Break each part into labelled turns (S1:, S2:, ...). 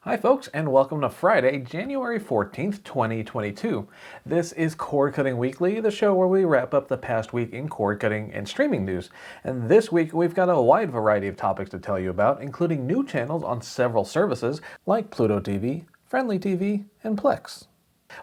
S1: Hi folks, and welcome to Friday, January 14th, 2022. This is Cord Cutting Weekly, the show where we wrap up the past week in cord cutting and streaming news. And this week we've got a wide variety of topics to tell you about, including new channels on several services like Pluto TV, Frndly TV, and Plex.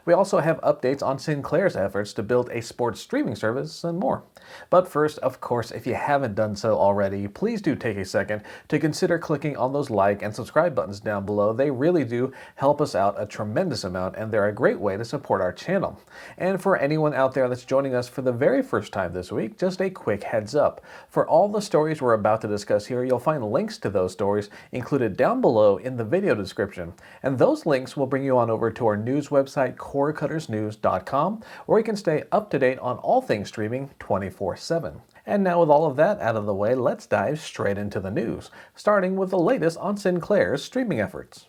S1: We also have updates on Sinclair's efforts to build a sports streaming service and more. But first, of course, if you haven't done so already, please do take a second to consider clicking on those like and subscribe buttons down below. They really do help us out a tremendous amount, and they're a great way to support our channel. And for anyone out there that's joining us for the very first time this week, just a quick heads up. For all the stories we're about to discuss here, you'll find links to those stories included down below in the video description. And those links will bring you on over to our news website, cordcuttersnews.com, where you can stay up to date on all things streaming 24/7. And now with all of that out of the way, let's dive straight into the news, starting with the latest on Sinclair's streaming efforts.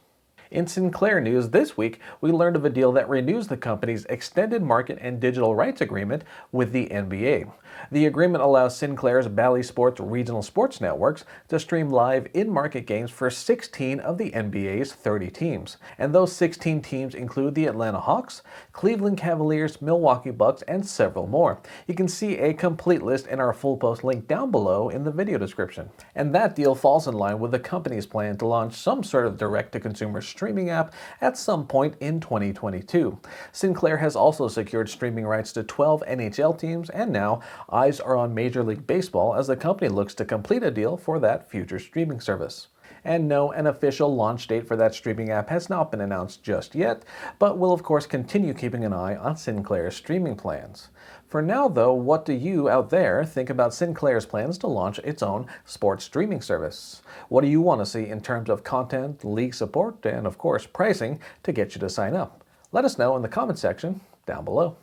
S1: In Sinclair news this week, we learned of a deal that renews the company's extended market and digital rights agreement with the NBA. The agreement allows Sinclair's Bally Sports regional sports networks to stream live in-market games for 16 of the NBA's 30 teams. And those 16 teams include the Atlanta Hawks, Cleveland Cavaliers, Milwaukee Bucks, and several more. You can see a complete list in our full post link down below in the video description. And that deal falls in line with the company's plan to launch some sort of direct-to-consumer streaming app at some point in 2022. Sinclair has also secured streaming rights to 12 NHL teams, and now eyes are on Major League Baseball as the company looks to complete a deal for that future streaming service. And no, an official launch date for that streaming app has not been announced just yet, but we'll of course continue keeping an eye on Sinclair's streaming plans. For now though, what do you out there think about Sinclair's plans to launch its own sports streaming service? What do you want to see in terms of content, league support, and of course pricing to get you to sign up? Let us know in the comment section down below.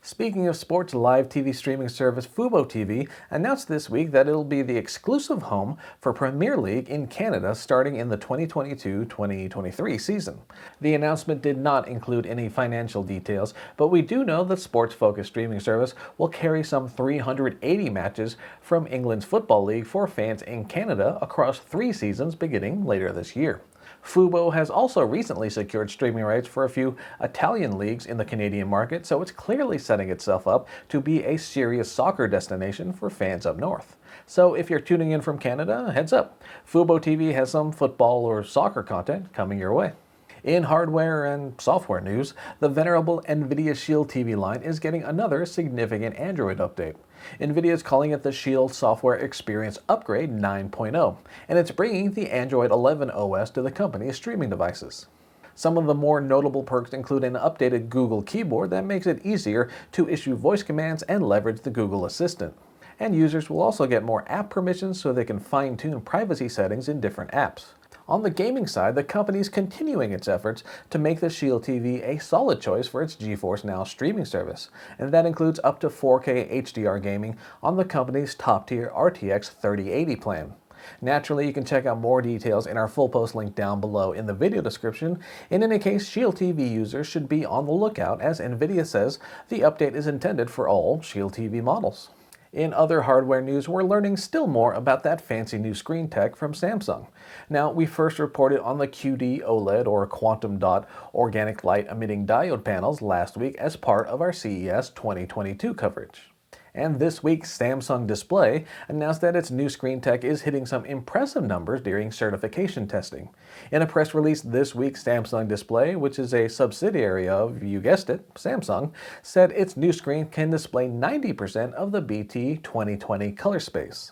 S1: Speaking of sports, live TV streaming service fuboTV announced this week that it'll be the exclusive home for Premier League in Canada starting in the 2022-2023 season. The announcement did not include any financial details, but we do know that sports-focused streaming service will carry some 380 matches from England's Football League for fans in Canada across 3 seasons beginning later this year. Fubo has also recently secured streaming rights for a few Italian leagues in the Canadian market, so it's clearly setting itself up to be a serious soccer destination for fans up north. So if you're tuning in from Canada, heads up. fuboTV has some football or soccer content coming your way. In hardware and software news, the venerable Nvidia Shield TV line is getting another significant Android update. Nvidia is calling it the Shield Software Experience Upgrade 9.0, and it's bringing the Android 11 OS to the company's streaming devices. Some of the more notable perks include an updated Google keyboard that makes it easier to issue voice commands and leverage the Google Assistant. And users will also get more app permissions so they can fine-tune privacy settings in different apps. On the gaming side, the company is continuing its efforts to make the Shield TV a solid choice for its GeForce Now streaming service, and that includes up to 4K HDR gaming on the company's top-tier RTX 3080 plan. Naturally, you can check out more details in our full post link down below in the video description. In any case, Shield TV users should be on the lookout, as Nvidia says the update is intended for all Shield TV models. In other hardware news, we're learning still more about that fancy new screen tech from Samsung. Now, we first reported on the QD-OLED or quantum dot organic light emitting diode panels last week as part of our CES 2022 coverage. And this week, Samsung Display announced that its new screen tech is hitting some impressive numbers during certification testing. In a press release this week, Samsung Display, which is a subsidiary of, you guessed it, Samsung, said its new screen can display 90% of the BT 2020 color space.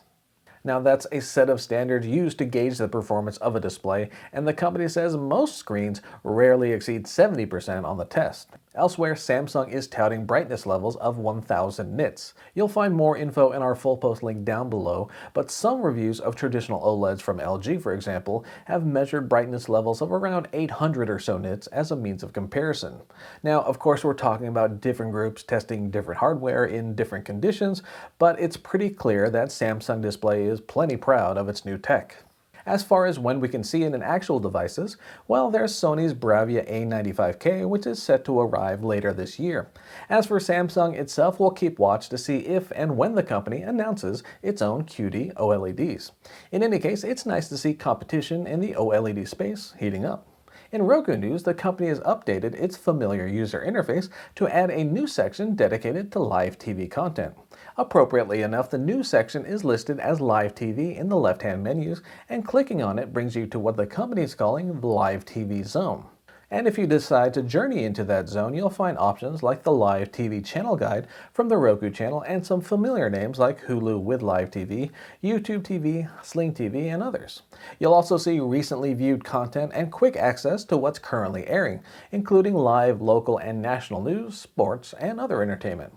S1: Now that's a set of standards used to gauge the performance of a display, and the company says most screens rarely exceed 70% on the test. Elsewhere, Samsung is touting brightness levels of 1000 nits. You'll find more info in our full post link down below, but some reviews of traditional OLEDs from LG, for example, have measured brightness levels of around 800 or so nits as a means of comparison. Now, of course, we're talking about different groups testing different hardware in different conditions, but it's pretty clear that Samsung Display is plenty proud of its new tech. As far as when we can see it in actual devices, well, there's Sony's Bravia A95K, which is set to arrive later this year. As for Samsung itself, we'll keep watch to see if and when the company announces its own QD-OLEDs. In any case, it's nice to see competition in the OLED space heating up. In Roku news, the company has updated its familiar user interface to add a new section dedicated to live TV content. Appropriately enough, the new section is listed as Live TV in the left-hand menus, and clicking on it brings you to what the company is calling the Live TV Zone. And if you decide to journey into that zone, you'll find options like the Live TV Channel Guide from the Roku channel and some familiar names like Hulu with Live TV, YouTube TV, Sling TV, and others. You'll also see recently viewed content and quick access to what's currently airing, including live, local, and national news, sports, and other entertainment.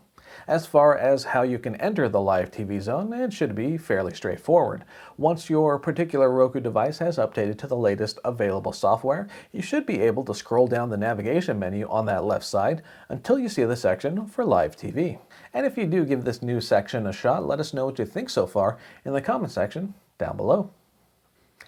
S1: As far as how you can enter the Live TV zone, it should be fairly straightforward. Once your particular Roku device has updated to the latest available software, you should be able to scroll down the navigation menu on that left side until you see the section for Live TV. And if you do give this new section a shot, let us know what you think so far in the comment section down below.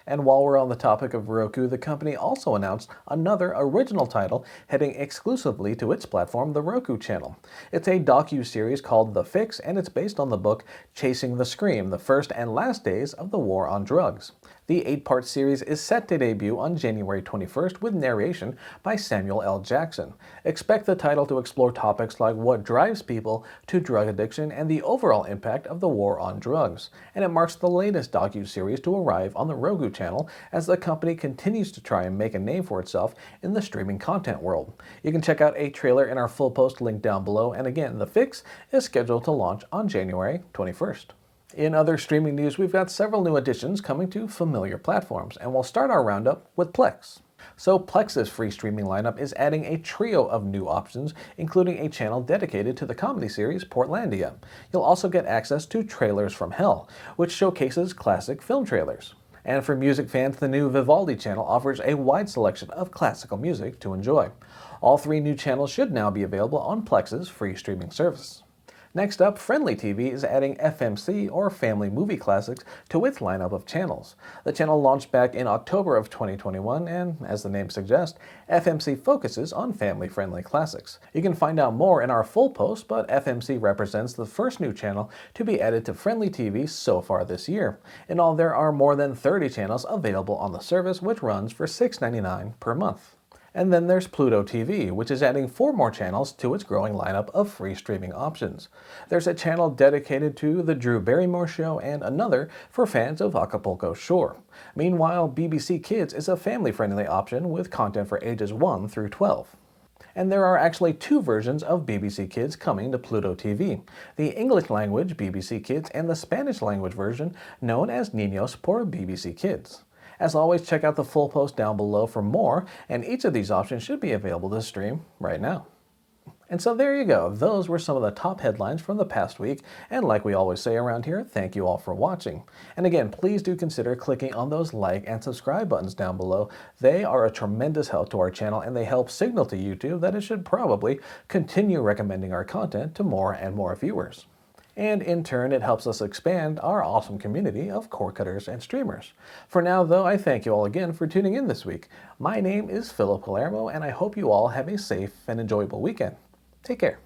S1: And while we're on the topic of Roku, the company also announced another original title heading exclusively to its platform, the Roku channel. It's a docuseries called The Fix, and it's based on the book Chasing the Scream, the First and Last Days of the War on Drugs. The 8-part series is set to debut on January 21st with narration by Samuel L. Jackson. Expect the title to explore topics like what drives people to drug addiction and the overall impact of the war on drugs. And it marks the latest docuseries to arrive on the Roku channel as the company continues to try and make a name for itself in the streaming content world. You can check out a trailer in our full post link down below, and again, The Fix is scheduled to launch on January 21st. In other streaming news, we've got several new additions coming to familiar platforms, and we'll start our roundup with Plex. So Plex's free streaming lineup is adding a trio of new options, including a channel dedicated to the comedy series Portlandia. You'll also get access to Trailers from Hell, which showcases classic film trailers. And for music fans, the new Vivaldi channel offers a wide selection of classical music to enjoy. All 3 new channels should now be available on Plex's free streaming service. Next up, Frndly TV is adding FMC, or Family Movie Classics, to its lineup of channels. The channel launched back in October of 2021, and as the name suggests, FMC focuses on family-friendly classics. You can find out more in our full post, but FMC represents the first new channel to be added to Frndly TV so far this year. In all, there are more than 30 channels available on the service, which runs for $6.99 per month. And then there's Pluto TV, which is adding 4 more channels to its growing lineup of free streaming options. There's a channel dedicated to The Drew Barrymore Show and another for fans of Acapulco Shore. Meanwhile, BBC Kids is a family-friendly option with content for ages 1 through 12. And there are actually 2 versions of BBC Kids coming to Pluto TV. The English language BBC Kids and the Spanish language version known as Niños por BBC Kids. As always, check out the full post down below for more, and each of these options should be available to stream right now. And so there you go. Those were some of the top headlines from the past week, and like we always say around here, thank you all for watching. And again, please do consider clicking on those like and subscribe buttons down below. They are a tremendous help to our channel, and they help signal to YouTube that it should probably continue recommending our content to more and more viewers. And in turn, it helps us expand our awesome community of cord cutters and streamers. For now, though, I thank you all again for tuning in this week. My name is Philip Palermo, and I hope you all have a safe and enjoyable weekend. Take care.